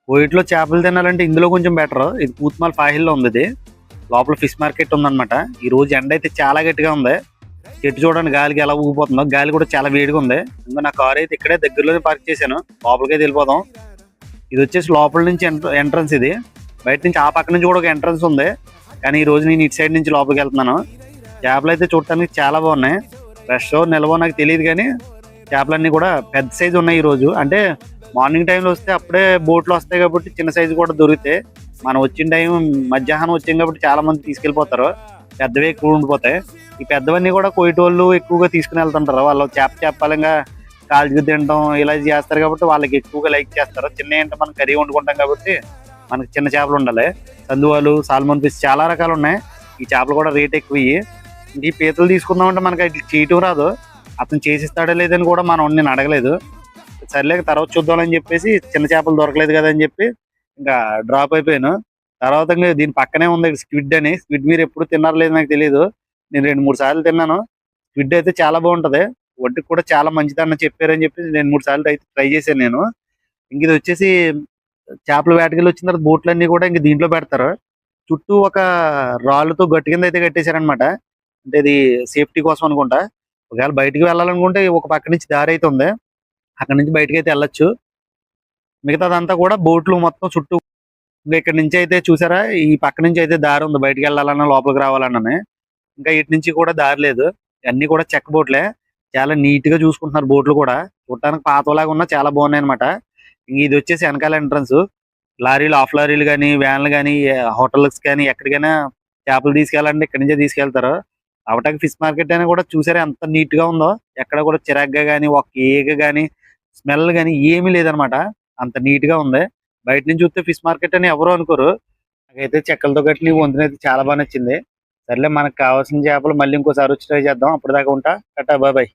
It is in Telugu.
కోయిట్లో చేపలు తినాలంటే ఇందులో కొంచెం బెటర్. ఇది కూత్మాల్ ఫాహిల్లో ఉంది. ఇది లోపల ఫిష్ మార్కెట్ ఉందన్నమాట. ఈ రోజు ఎండ అయితే చాలా గట్టిగా ఉంది. చెట్టు చూడండి గాలికి ఎలా ఊగిపోతుందో. గాలి కూడా చాలా వేడిగా ఉంది. ఇంకా నా కార్ అయితే ఇక్కడే దగ్గరలోనే పార్క్ చేశాను. లోపలికైతే వెళ్ళిపోదాం. ఇది వచ్చేసి లోపల నుంచి ఎంట్రన్స్. ఇది బయట నుంచి ఆ పక్క నుంచి కూడా ఒక ఎంట్రన్స్ ఉంది. కానీ ఈ రోజు నేను ఇటు సైడ్ నుంచి లోపలికి వెళ్తున్నాను. చేపలు అయితే చూడటానికి చాలా బాగున్నాయి. ఫ్రెష్ నిల్వ నాకు తెలియదు, కానీ చేపలన్నీ కూడా పెద్ద సైజు ఉన్నాయి ఈ రోజు. అంటే మార్నింగ్ టైంలో వస్తే అప్పుడే బోట్లు వస్తాయి కాబట్టి చిన్న సైజు కూడా దొరుకుతాయి. మనం వచ్చిన టైం మధ్యాహ్నం వచ్చాం కాబట్టి చాలా మంది తీసుకెళ్ళిపోతారు. పెద్దవి ఎక్కువ ఉండిపోతాయి. ఈ పెద్దవన్నీ కూడా కోయిటోళ్ళు ఎక్కువగా తీసుకుని వెళ్తుంటారు. వాళ్ళు చేపలంగా కాల్చి తినడం ఇలా చేస్తారు కాబట్టి వాళ్ళకి ఎక్కువగా లైక్ చేస్తారు. చిన్న అంటే మనం కర్రీ వండుకుంటాం కాబట్టి మనకి చిన్న చేపలు ఉండాలి. సందువాలు, సాల్మన్ ఫిష్ చాలా రకాలు ఉన్నాయి. ఈ చేపలు కూడా రేట్ ఎక్కువ. ఈ పీతలు తీసుకుందామంటే మనకి అట్లా చేయటం రాదు. అతను చేసిస్తాడో లేదని కూడా నేను అడగలేదు. సర్లేక తర్వాత చూద్దామని చెప్పేసి చిన్న చేపలు దొరకలేదు కదా అని చెప్పి ఇంకా డ్రాప్ అయిపోయాను. తర్వాత దీని పక్కనే ఉంది స్క్విడ్ అని. స్క్విడ్ మీరు ఎప్పుడు తిన్నారో లేదు నాకు తెలియదు. నేను 2-3 సార్లు తిన్నాను. స్క్విడ్ అయితే చాలా బాగుంటది. ఒంటికి కూడా చాలా మంచిదన్న చెప్పారని చెప్పి 2-3 సార్లు అయితే ట్రై చేశాను నేను. ఇంక ఇది వచ్చేసి చేపల వేటకెళ్ళి వచ్చిన తర్వాత బోట్లన్నీ కూడా ఇంక దీంట్లో పెడతారు. చుట్టూ ఒక రాళ్ళతో గట్టి కింద అయితే కట్టేశారనమాట. అంటే ఇది సేఫ్టీ కోసం అనుకుంటా. ఒకవేళ బయటికి వెళ్ళాలనుకుంటే ఒక పక్క నుంచి దారి అయితే ఉంది. అక్కడ నుంచి బయటకి అయితే వెళ్ళొచ్చు. మిగతాదంతా కూడా బోట్లు మొత్తం చుట్టూ. ఇంకా ఇక్కడ నుంచి అయితే చూసారా, ఈ పక్క నుంచి అయితే దారి ఉంది బయటికి వెళ్ళాలన్నా లోపలికి రావాలన్నా. ఇంకా ఇటు నుంచి కూడా దారి లేదు. అన్ని కూడా చెక్క బోట్లే. చాలా నీట్ గా చూసుకుంటున్నారు బోట్లు కూడా. చూడటానికి పాతలాగా ఉన్నా చాలా బాగున్నాయి అనమాట. ఇది వచ్చేసి వెనకాల ఎంట్రన్స్. లారీలు, ఆఫ్ లారీలు కానీ, వ్యాన్లు కానీ, హోటల్స్ కానీ ఎక్కడికైనా చేపలు తీసుకెళ్ళాలంటే ఇక్కడి నుంచే తీసుకెళ్తారు. అవటానికి ఫిష్ మార్కెట్ అయినా కూడా చూసారా ఎంత నీట్ గా ఉందో. ఎక్కడ కూడా చిరాగ్గా కానీ, ఒక ఏగ కానీ, స్మెల్ కానీ ఏమీ లేదనమాట. అంత నీట్ గా ఉంది. బయట నుంచి చూస్తే ఫిష్ మార్కెట్ అని ఎవరు అనుకోరు. నాకైతే చెక్కలతో కట్టిన వంతెన అయితే చాలా బాగా నచ్చింది. సర్లే, మనకు కావాల్సిన చేపలు మళ్ళీ ఇంకోసారి వచ్చి ట్రై చేద్దాం. అప్పటిదాకా ఉంటా. Tata, bye bye.